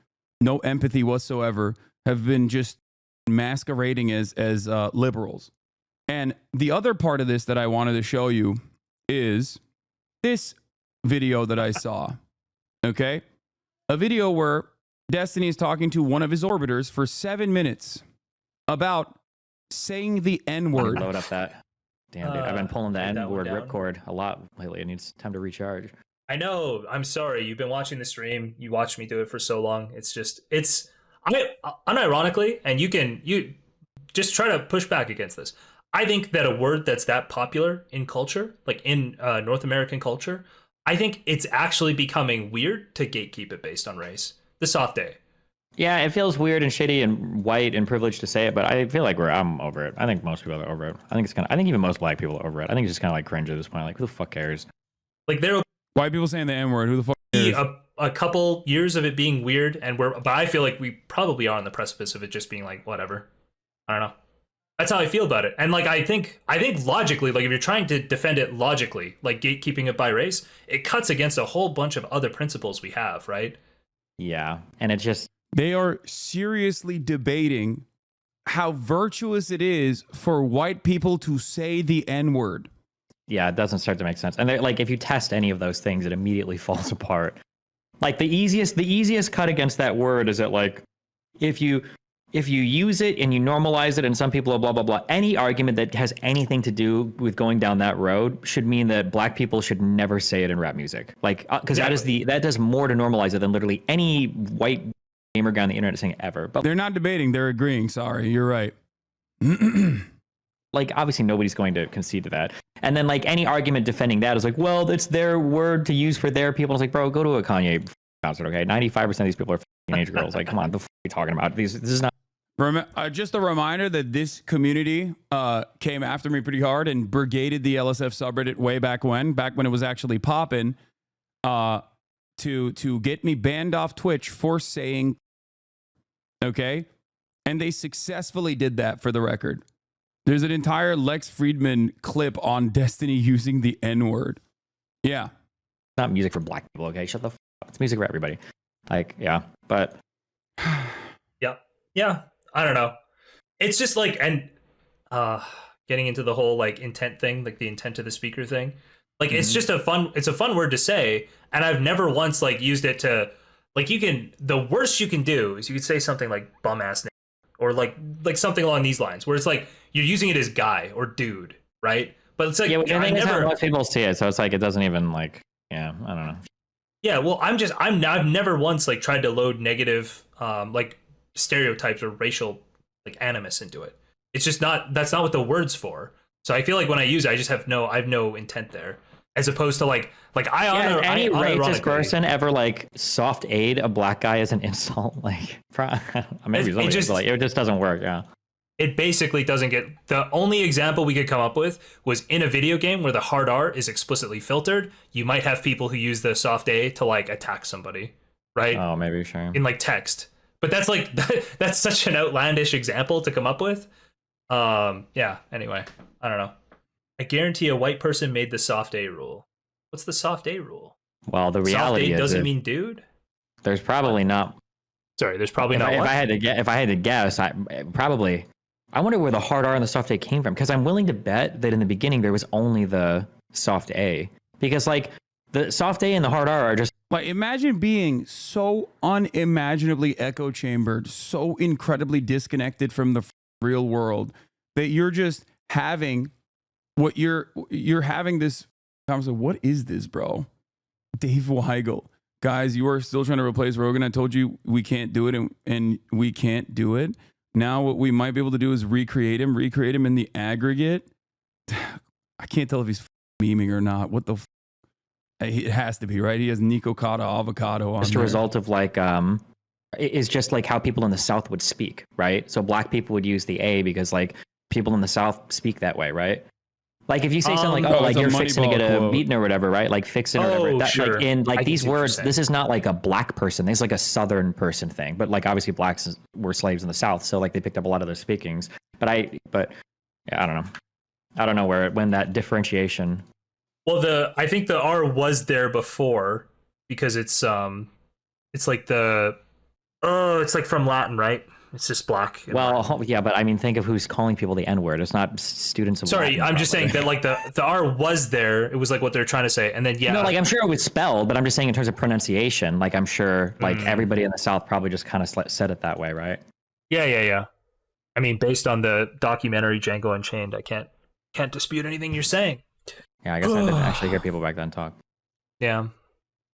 S1: no empathy whatsoever, have been just masquerading as liberals. And the other part of this that I wanted to show you is this video that I saw. Okay? A video where Destiny is talking to one of his orbiters for 7 minutes about saying the N-word.
S6: Load up that. Damn, dude. I've been pulling the N-word ripcord a lot lately. It needs time to recharge.
S15: I know. I'm sorry. You've been watching the stream. You watched me do it for so long. Unironically, and you just try to push back against this. I think that a word that's that popular in culture, like in North American culture, I think it's actually becoming weird to gatekeep it based on race. The soft A.
S6: Yeah, it feels weird and shitty and white and privileged to say it, but I feel like I'm over it. I think most people are over it. I think even most black people are over it. I think it's just kind of like cringe at this point. Like, who the fuck cares?
S15: Like, there will
S1: white people saying the N-word. Who the fuck cares?
S15: A couple years of it being weird, but I feel like we probably are on the precipice of it just being like whatever. I don't know. That's how I feel about it. And like I think logically, like if you're trying to defend it logically, like gatekeeping it by race, it cuts against a whole bunch of other principles we have, right?
S6: Yeah, and it just
S1: they are seriously debating how virtuous it is for white people to say the N-word.
S6: Yeah, it doesn't start to make sense. And like if you test any of those things, it immediately falls apart. Like the easiest cut against that word is that like if you use it and you normalize it and some people are blah blah blah, any argument that has anything to do with going down that road should mean that black people should never say it in rap music. Like because that does more to normalize it than literally any white gamer guy on the internet saying ever. But
S1: they're not debating, they're agreeing. Sorry, you're right.
S6: Like obviously nobody's going to concede to that. And then like any argument defending that is like, well, that's their word to use for their people. It's like, bro, go to a Kanye concert, okay? 95% of these people are teenage girls. Like, come on, the f are you talking about? This is not.
S1: Just a reminder that this community came after me pretty hard and brigaded the LSF subreddit way back when it was actually popping, to get me banned off Twitch for saying, okay? And they successfully did that, for the record. There's an entire Lex Friedman clip on Destiny using the N-word. Yeah.
S6: It's not music for black people, okay? Shut the f up. It's music for everybody. Like, yeah, but...
S15: Yeah. I don't know. It's just like, and getting into the whole like intent thing, like the intent of the speaker thing. Like, it's just a fun word to say. And I've never once like used it to Like the worst you can do is you could say something like bum ass nigga, or like something along these lines, where it's like you're using it as guy or dude, right? But it's like,
S16: yeah, I think never, most people see it, so it's like it doesn't even like, yeah, I don't know.
S15: Yeah, well, I've never once like tried to load negative like stereotypes or racial like animus into it. It's just that's not what the word's for. So I feel like when I use it, I have no intent there, as opposed to like
S16: has any racist person ever like soft aid a black guy as an insult? Like maybe it just doesn't work. Yeah.
S15: It basically doesn't get. The only example we could come up with was in a video game where the hard R is explicitly filtered. You might have people who use the soft A to like attack somebody, right?
S16: Oh, maybe, sure.
S15: In like text, but that's like that's such an outlandish example to come up with. Yeah. Anyway, I don't know. I guarantee a white person made the soft A rule. What's the soft A rule?
S16: Well, the reality
S15: soft A
S16: is
S15: doesn't mean dude.
S16: There's probably not.
S15: Sorry, there's probably not.
S16: If I had to guess, I wonder where the hard R and the soft A came from, because I'm willing to bet that in the beginning there was only the soft A, because like the soft A and the hard R are just
S1: like, imagine being so unimaginably echo chambered, so incredibly disconnected from the real world that you're just having what you're having this conversation. What is this, bro? Dave Weigel, guys, you are still trying to replace Rogan. I told you we can't do it, and we can't do it. Now what we might be able to do is recreate him in the aggregate. I can't tell if he's memeing or not. What the it has to be, right? He has Nico Cotta avocado on.
S16: Just a result of like it's just like how people in the South would speak, right? So black people would use the A because like people in the South speak that way, right? Like if you say something like, oh, like you're fixing to get a beaten or whatever, right? Like fixing or whatever. That,
S15: sure.
S16: Like in like these words, this is not like a black person. This is like a Southern person thing. But like obviously blacks were slaves in the South, so like they picked up a lot of their speakings. But yeah, I don't know. I don't know when that differentiation.
S15: Well, I think the R was there before because it's like it's like from Latin, right? It's just black.
S16: Well, yeah, but I mean, think of who's calling people the N-word. It's not students of
S15: Sorry,
S16: Latin,
S15: I'm just saying that like the R was there. It was like what they're trying to say. And then, yeah.
S16: No, like I'm sure it was spelled, but I'm just saying in terms of pronunciation, like I'm sure like everybody in the South probably just kind of said it that way, right?
S15: Yeah. I mean, based on the documentary Django Unchained, I can't dispute anything you're saying.
S16: Yeah, I guess I didn't actually hear people back then talk.
S15: Yeah.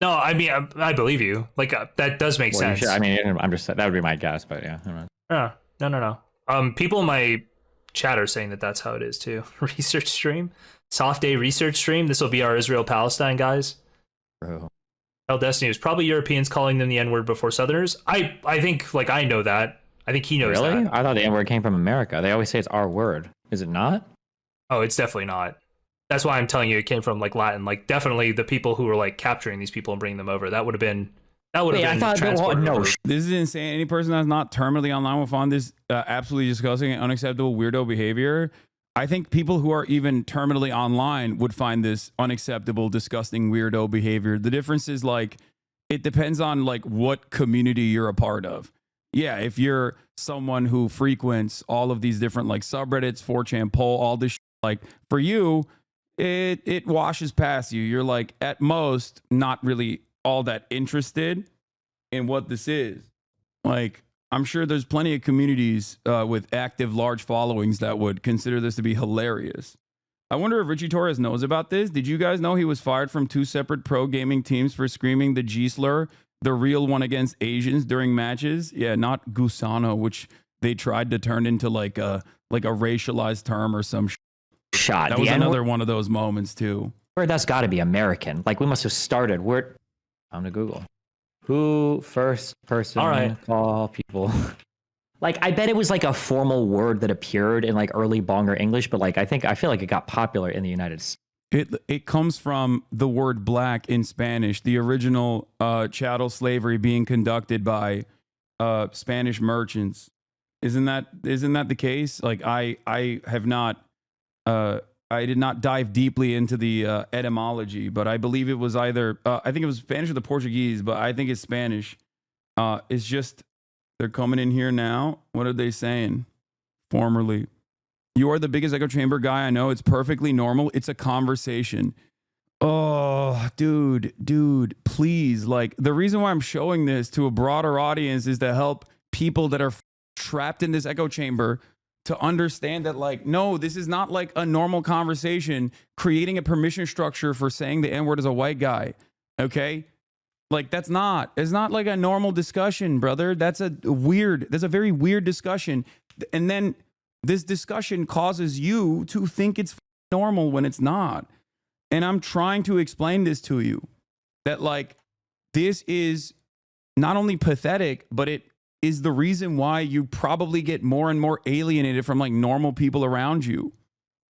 S15: No, I mean, I believe you. Like that does make sense.
S16: I mean, I'm just that would be my guess, but yeah.
S15: No. People in my chat are saying that that's how it is too. Research stream, soft A research stream. This will be our Israel Palestine guys.
S16: Bro.
S15: El Destiny was probably Europeans calling them the N-word before Southerners. I think like I know that. I think he knows
S16: really?
S15: that.
S16: I thought the N-word came from America. They always say it's our word. Is it not?
S15: Oh, it's definitely not. That's why I'm telling you it came from like Latin. Like definitely the people who were like capturing these people and bringing them over. That would have been transported.
S1: No, this is insane. Any person that's not terminally online will find this absolutely disgusting and unacceptable weirdo behavior. I think people who are even terminally online would find this unacceptable, disgusting, weirdo behavior. The difference is like it depends on like what community you're a part of. Yeah, if you're someone who frequents all of these different like subreddits, 4chan poll, all this shit, like for you, it washes past you. You're like at most not really all that interested in what this is. Like I'm sure there's plenty of communities with active large followings that would consider this to be hilarious. I wonder if Richie Torres knows about this. Did you guys know he was fired from 2 separate pro gaming teams for screaming the G slur, the real one against Asians during matches? Yeah, not Gusano, which they tried to turn into like a racialized term or some
S16: shot.
S1: That was another one of those moments too.
S16: That's got to be American. Like we must have started. I'm to Google. Who first person call people? Like I bet it was like a formal word that appeared in like early Bonga English, but like I feel like it got popular in the United States.
S1: It comes from the word black in Spanish. The original chattel slavery being conducted by Spanish merchants. Isn't that the case? Like I have not. I did not dive deeply into the etymology, but I believe it was either I think it was Spanish or the Portuguese, but I think it's Spanish. It's just they're coming in here now. What are they saying? Formerly, you are the biggest echo chamber guy I know. It's perfectly normal. It's a conversation. Oh, dude, please. Like, the reason why I'm showing this to a broader audience is to help people that are trapped in this echo chamber to understand that, like, no, this is not like a normal conversation creating a permission structure for saying the N-word as a white guy. Okay? Like, it's not like a normal discussion, brother. That's a very weird discussion. And then this discussion causes you to think it's normal when it's not. And I'm trying to explain this to you, that like, this is not only pathetic, but it is the reason why you probably get more and more alienated from like normal people around you.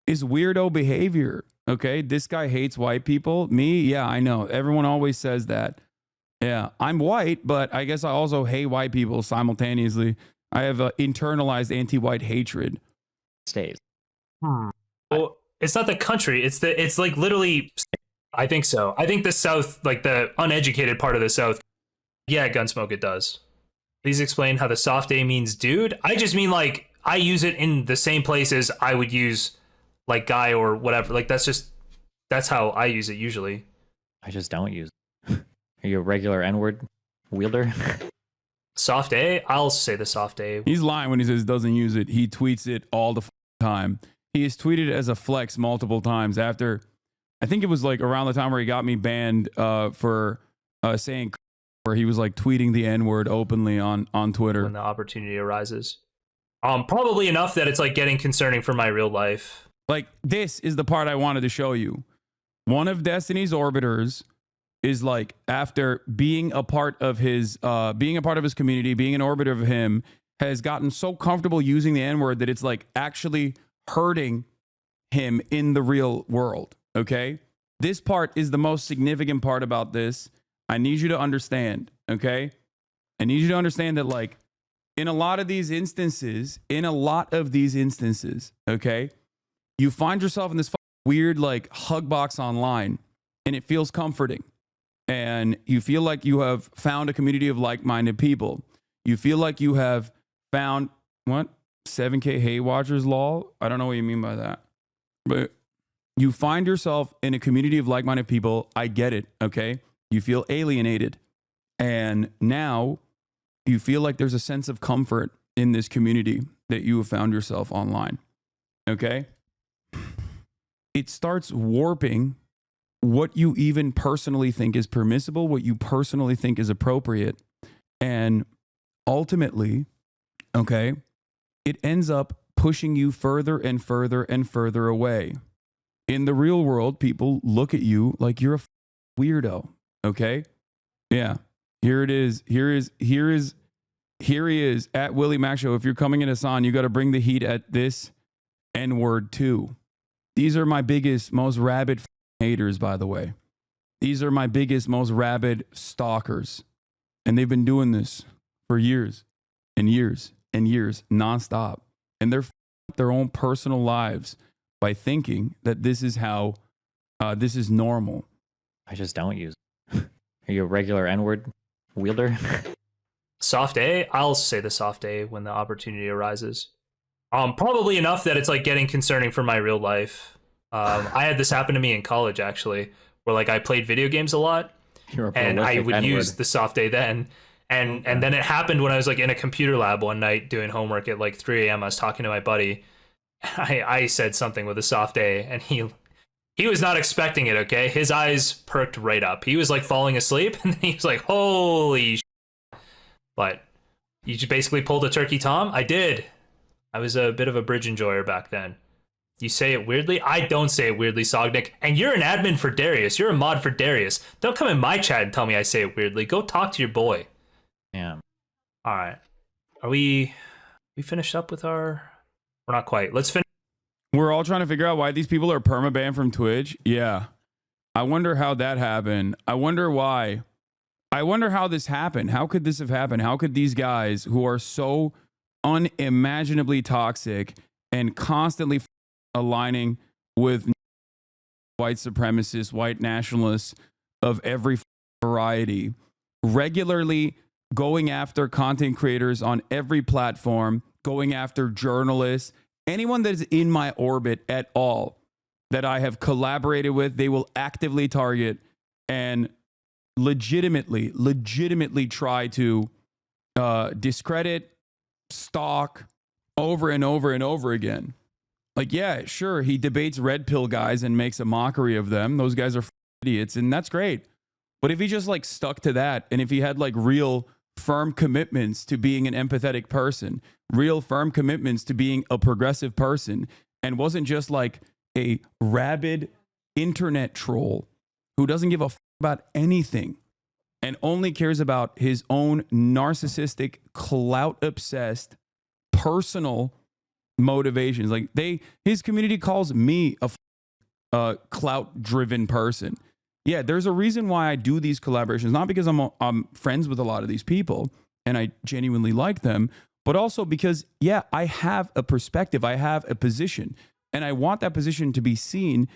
S1: Is weirdo behavior. Okay. This guy hates white people. Me. Yeah, I know. Everyone always says that. Yeah, I'm white, but I guess I also hate white people simultaneously. I have internalized anti-white hatred.
S16: Stays.
S15: Well, it's not the country. It's like literally. I think so. I think the South, like the uneducated part of the South. Yeah, Gunsmoke, it does. Please explain how the soft A means dude. I just mean like I use it in the same places I would use like guy or whatever. Like that's how I use it usually.
S16: I just don't use it. Are you a regular N-word wielder?
S15: Soft A? I'll say the soft A.
S1: He's lying when he says doesn't use it. He tweets it all the time. He has tweeted it as a flex multiple times after, I think it was like around the time where he got me banned for saying, where he was like tweeting the N-word openly on Twitter.
S15: When the opportunity arises. Probably enough that it's like getting concerning for my real life.
S1: Like, this is the part I wanted to show you. One of Destiny's orbiters is like, after being a part of his community, being an orbiter of him, has gotten so comfortable using the N-word that it's like actually hurting him in the real world. Okay? This part is the most significant part about this. I need you to understand, okay? I need you to understand that, like, in a lot of these instances, okay, you find yourself in this weird, like, hug box online, and it feels comforting. And you feel like you have found a community of like-minded people. You feel like you have found, what? 7K hate watchers, lol? I don't know what you mean by that. But you find yourself in a community of like-minded people. I get it, okay? You feel alienated. And now you feel like there's a sense of comfort in this community that you have found yourself online. Okay? It starts warping what you even personally think is permissible, what you personally think is appropriate. And ultimately, okay, it ends up pushing you further and further and further away. In the real world, people look at you like you're a weirdo. Okay? Yeah. Here it is. Here he is at Willie Mac Show. If you're coming in Hasan, you got to bring the heat at this N-word too. These are my biggest, most rabid haters, by the way. These are my biggest, most rabid stalkers. And they've been doing this for years and years and years, nonstop. And they're their own personal lives by thinking that this is how, this is normal.
S16: I just don't use it. Are you a regular N-word wielder?
S15: Soft A? I'll say the soft A when the opportunity arises. Probably enough that it's like getting concerning for my real life. I had this happen to me in college, actually, where like I played video games a lot, and I would N-word. Use the soft A then. And then it happened when I was like in a computer lab one night doing homework at like 3 a.m. I was talking to my buddy. I said something with a soft A, and he was not expecting it, okay? His eyes perked right up. He was like falling asleep, and he was like, holy shit. But you just basically pulled a turkey Tom? I did. I was a bit of a bridge enjoyer back then. You say it weirdly? I don't say it weirdly, Sognick. And you're an admin for Darius. You're a mod for Darius. Don't come in my chat and tell me I say it weirdly. Go talk to your boy.
S16: Yeah.
S15: All right. Are we finished up with our... We're not quite. Let's finish.
S1: We're all trying to figure out why these people are permabanned from Twitch. Yeah. I wonder how that happened. I wonder why. I wonder how this happened. How could this have happened? How could these guys who are so unimaginably toxic and constantly aligning with white supremacists, white nationalists of every variety, regularly going after content creators on every platform, going after journalists, anyone that is in my orbit at all, that I have collaborated with, they will actively target and legitimately try to discredit, stalk over and over again. Like, yeah, sure, he debates red pill guys and makes a mockery of them. Those guys are idiots, and that's great. But if he just like stuck to that, and if he had like real firm commitments to being an empathetic person, real firm commitments to being a progressive person, and wasn't just like a rabid internet troll who doesn't give a about anything and only cares about his own narcissistic, clout-obsessed, personal motivations. Like his community calls me a clout-driven person. Yeah, there's a reason why I do these collaborations, not because I'm friends with a lot of these people and I genuinely like them, but also because, yeah, I have a perspective, I have a position, and I want that position to be seen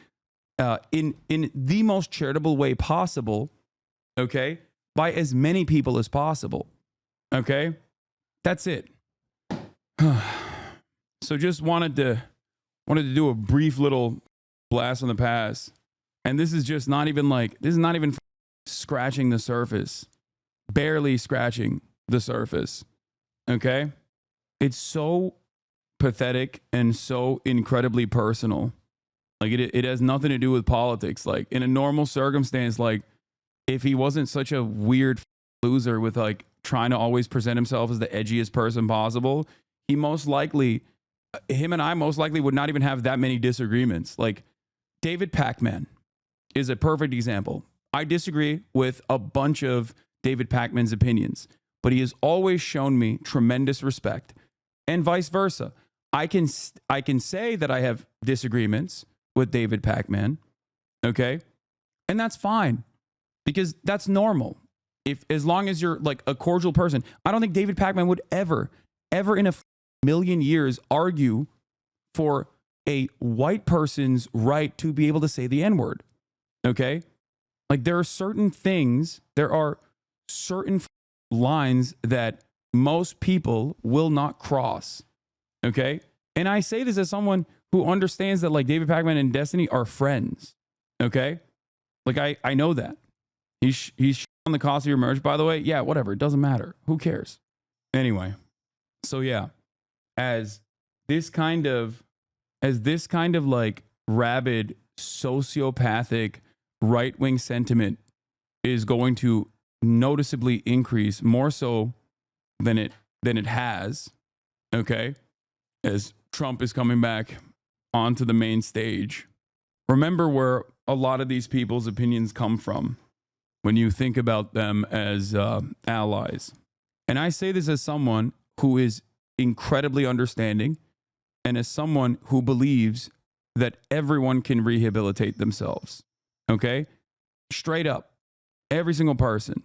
S1: in the most charitable way possible, okay, by as many people as possible, okay? That's it. So just wanted to do a brief little blast on the past. And this is just not even scratching the surface, barely scratching the surface. Okay. It's so pathetic and so incredibly personal. Like it has nothing to do with politics. Like in a normal circumstance, like if he wasn't such a weird loser with like trying to always present himself as the edgiest person possible, him and I most likely would not even have that many disagreements. Like David Pacman is a perfect example. I disagree with a bunch of David Pacman's opinions, but he has always shown me tremendous respect, and vice versa. I can say that I have disagreements with David Pacman, okay? And that's fine because that's normal. As long as you're like a cordial person. I don't think David Pacman would ever in a million years argue for a white person's right to be able to say the N-word. Okay? Like there are certain lines that most people will not cross. Okay? And I say this as someone who understands that like David Pacman and Destiny are friends. Okay? Like I know that. He's on the cost of your merch, by the way. Yeah, whatever. It doesn't matter. Who cares? Anyway. So yeah, as this kind of like rabid sociopathic right-wing sentiment is going to noticeably increase more so than it has, okay, as Trump is coming back onto the main stage. Remember where a lot of these people's opinions come from when you think about them as allies. And I say this as someone who is incredibly understanding and as someone who believes that everyone can rehabilitate themselves. Okay? Straight up. Every single person.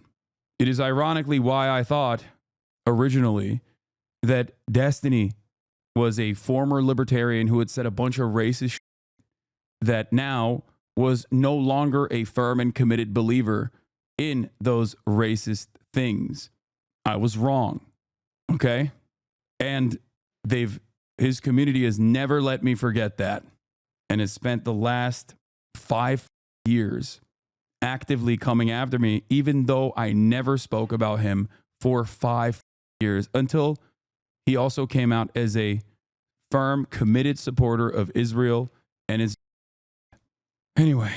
S1: It is ironically why I thought originally that Destiny was a former libertarian who had said a bunch of racist shit that now was no longer a firm and committed believer in those racist things. I was wrong. Okay? And his community has never let me forget that and has spent the last 5 years actively coming after me, even though I never spoke about him for 5 years until he also came out as a firm, committed supporter of Israel and his. Anyway.